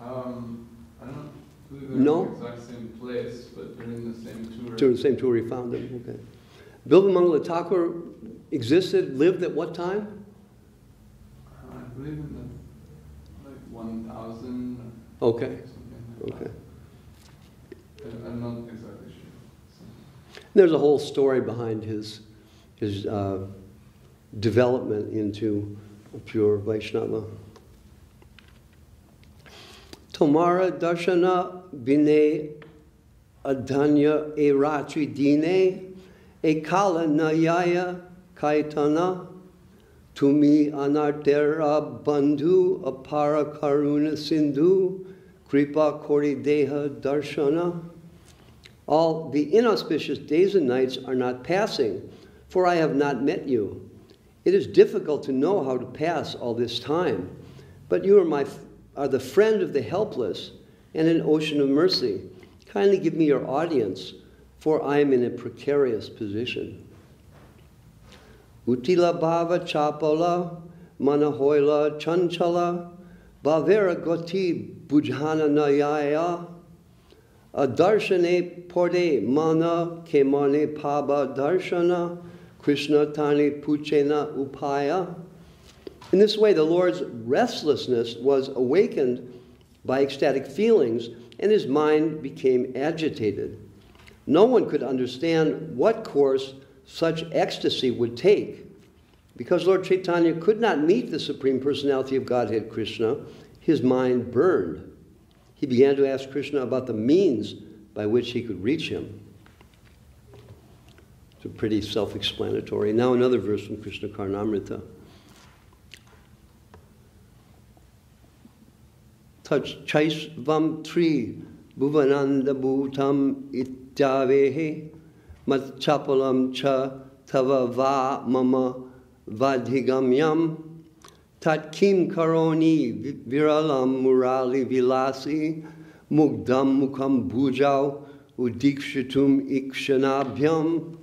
I don't believe they're No? in the exact same place, but they're in the same tour. During the same tour he found them, okay. Bilvamangala Thakur existed, lived at what time? I believe in the 1000. Okay, Something like okay. that. I'm not exactly sure. So. There's a whole story behind his development into a pure Vaishnava. Tomara darshana bine adhanya e ratri dine e kala nayaya kaitana tumi anartera bandhu apara karuna sindhu kripa kori deha darshana. All the inauspicious days and nights are not passing, for I have not met you. It is difficult to know how to pass all this time, but you are the friend of the helpless and an ocean of mercy. Kindly give me your audience, for I am in a precarious position. Utila bhava chapala manahoila chanchala bhavera goti bujhana nayaya adarshane porde mana kemane paba darshana Krishna tani puchena upaya. In this way, the Lord's restlessness was awakened by ecstatic feelings, and his mind became agitated. No one could understand what course such ecstasy would take. Because Lord Chaitanya could not meet the Supreme Personality of Godhead, Krishna, his mind burned. He began to ask Krishna about the means by which he could reach him. It's pretty self-explanatory. Now another verse from Krishna-charitamrta. Chaisvam tri bhuvananda bhutam ityavehe matchapalam cha tava va mama vadhigamyam tat kim karoni viralam murali vilasi mugdam mukham bhujau udikshitum ikshanabhyam.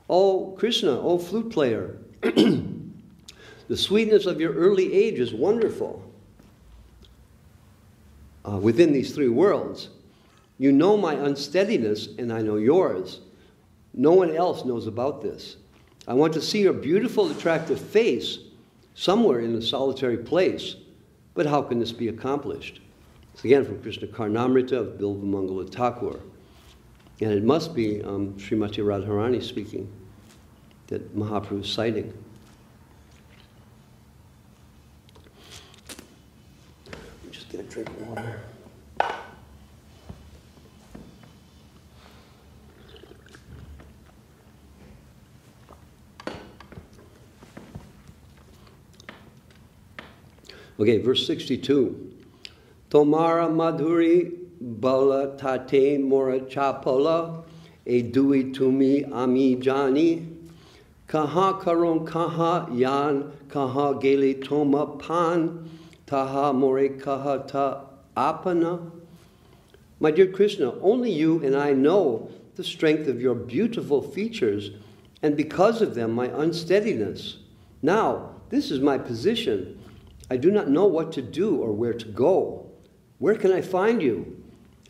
Oh Krishna, oh flute player, the sweetness of your early age is wonderful. Within these three worlds, you know my unsteadiness and I know yours. No one else knows about this. I want to see your beautiful, attractive face somewhere in a solitary place. But how can this be accomplished? It's again from Krishna-charitamrta of Bilvamangala Thakur. And it must be Srimati Radharani speaking, that Mahaprabhu is citing. Just get a drink of water. Okay, verse 62. Tomara madhuri bala tate mora chapala e dui tumi ami jani kaha karon kaha yan kaha geli toma pan taha more kaha ta apana. My dear Krishna, only you and I know the strength of your beautiful features, and because of them my unsteadiness. Now, this is my position. I do not know what to do or where to go. Where can I find you?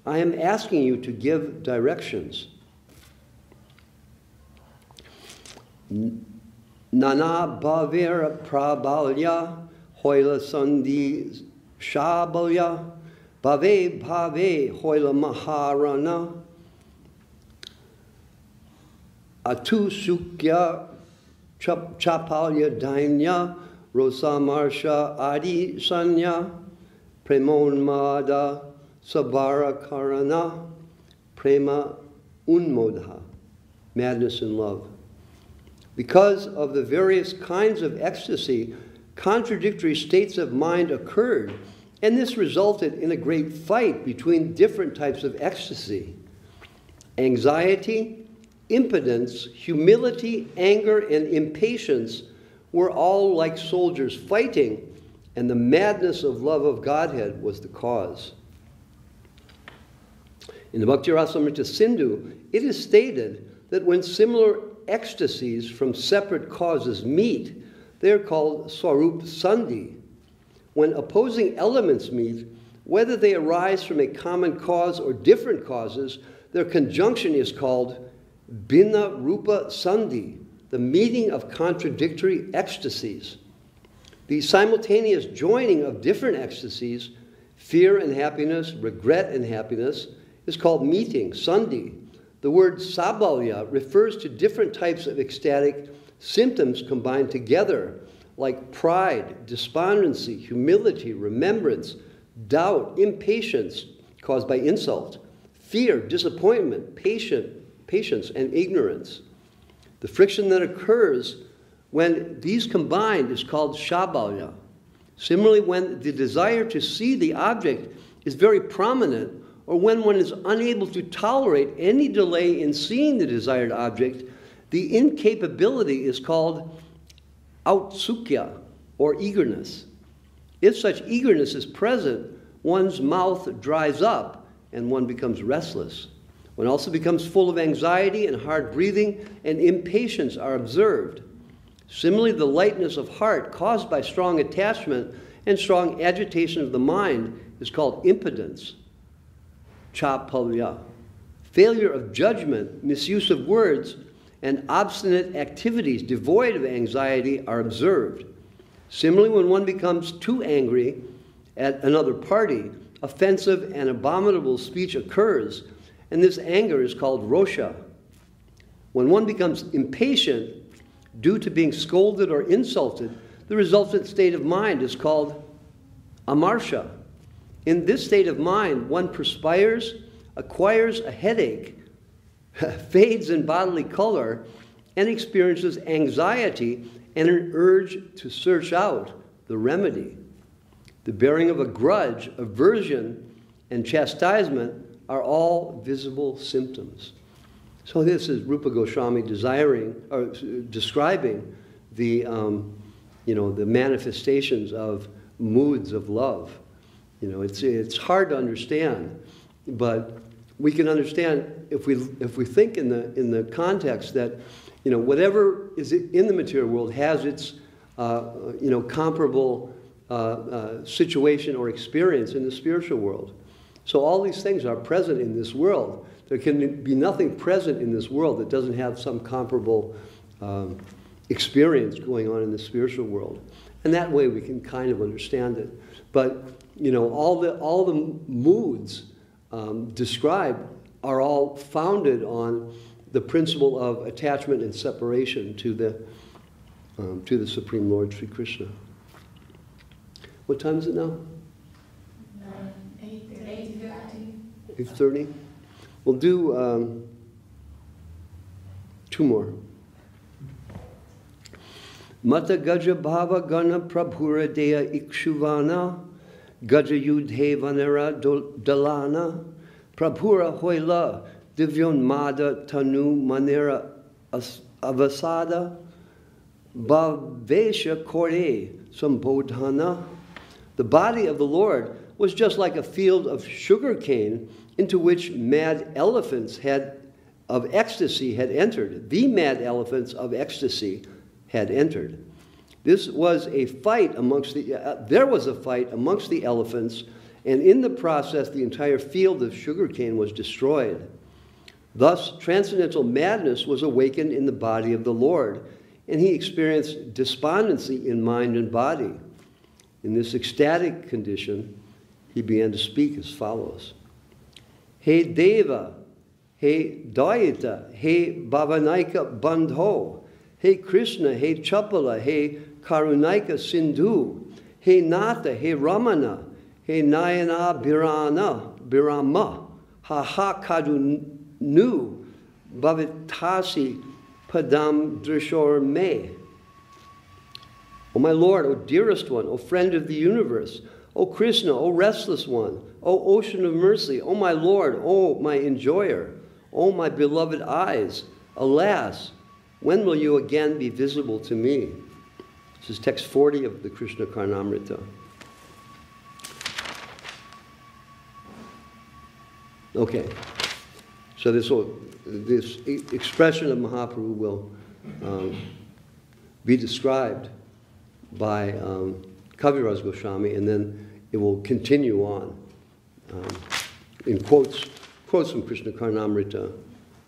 I am asking you to give directions. Nana bhavera prabalya hoila sandhi shabalya bhave bhave hoila maharana atu sukya chapalya dainya Rosamarsha Adi Sanya, Premonmada Sabara Karana, Prema Unmodha, madness and love. Because of the various kinds of ecstasy, contradictory states of mind occurred, and this resulted in a great fight between different types of ecstasy. Anxiety, impotence, humility, anger, and impatience were all like soldiers fighting, and the madness of love of Godhead was the cause. In the Bhakti-rasamrita Sindhu, it is stated that when similar ecstasies from separate causes meet, they are called Swarup Sandhi. When opposing elements meet, whether they arise from a common cause or different causes, their conjunction is called Bhinna Rupa Sandhi, the meeting of contradictory ecstasies. The simultaneous joining of different ecstasies, fear and happiness, regret and happiness, is called meeting, Sandhi. The word Sabalya refers to different types of ecstatic symptoms combined together, like pride, despondency, humility, remembrance, doubt, impatience caused by insult, fear, disappointment, patience, and ignorance. The friction that occurs when these combined is called Shabalya. Similarly, when the desire to see the object is very prominent, or when one is unable to tolerate any delay in seeing the desired object, the incapability is called autsukya, or eagerness. If such eagerness is present, one's mouth dries up and one becomes restless. One also becomes full of anxiety and hard breathing, and impatience are observed. Similarly, the lightness of heart caused by strong attachment and strong agitation of the mind is called impotence, chapalya. Failure of judgment, misuse of words, and obstinate activities devoid of anxiety are observed. Similarly, when one becomes too angry at another party, offensive and abominable speech occurs, and this anger is called rosha. When one becomes impatient due to being scolded or insulted, the resultant state of mind is called amarsha. In this state of mind, one perspires, acquires a headache, fades in bodily color, and experiences anxiety and an urge to search out the remedy. The bearing of a grudge, aversion, and chastisement are all visible symptoms. So this is Rupa Goswami describing the manifestations of moods of love. It's hard to understand, but we can understand if we think in the context that whatever is in the material world has its comparable situation or experience in the spiritual world. So all these things are present in this world. There can be nothing present in this world that doesn't have some comparable experience going on in the spiritual world. And that way we can kind of understand it. But all the moods described are all founded on the principle of attachment and separation to the Supreme Lord Sri Krishna. What time is it now? 8:30. 8:30. We'll do two more. Mata Gaja Bhava Gana Prabhura Dea Ikshuvana Gaja Yudhe Vanera Dalana Prabhura Hoila Divyon Mada Tanu Manera Avasada Bhavesha Kore Sambodhana. The body of the Lord was just like a field of sugar cane into which mad elephants of ecstasy had entered. The mad elephants of ecstasy had entered. There was a fight amongst the elephants, and in the process the entire field of sugarcane was destroyed. Thus, transcendental madness was awakened in the body of the Lord, and he experienced despondency in mind and body. In this ecstatic condition, he began to speak as follows. He Deva, He Daita, He Bhavanaika Bandho, He Krishna, He Chapala, He Karunaika Sindhu, He Nata, He Ramana, He Nayana Birama, Ha Ha Kadu Nu, Bhavitasi Padam Drishor Me. O my Lord, O dearest one, O friend of the universe, O Krishna, O restless one, O ocean of mercy, O my Lord, O my enjoyer, O my beloved eyes, alas, when will you again be visible to me? This is text 40 of the Krishna Karnamrita. Okay, so this expression of Mahaprabhu will be described by Kaviraj Goswami, and then it will continue on in quotes from Krishna Karnamrita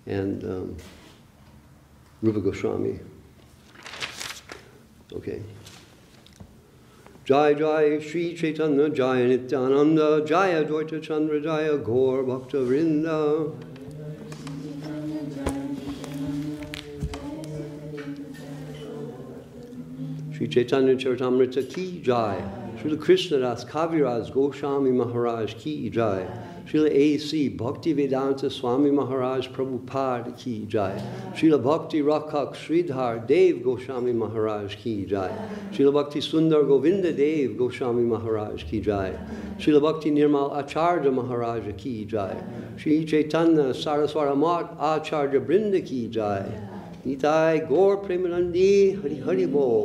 and Rupa Goswami. Okay. Jai Jai Sri Chaitanya Jaya Nityananda Jaya Dvaita Chandra Jaya Gaur Bhakta Vrinda. Sri Chaitanya-charitamrta ki jai. Srila Krishna Das Kaviraj Goswami Maharaj ki jai. Srila A.C. Bhakti Vedanta Swami Maharaj Prabhupada ki jai. Srila Bhakti Rakhak Sridhar Dev Goswami Maharaj ki jai. Srila Bhakti Sundar Govinda Dev Goswami Maharaj ki jai. Srila Bhakti Nirmal Acharya Maharaj ki jai. Sri Chaitanya Saraswara Mat Acharya Brinda ki jai. Nitai Gaur Premanandi Hari Hari Bol.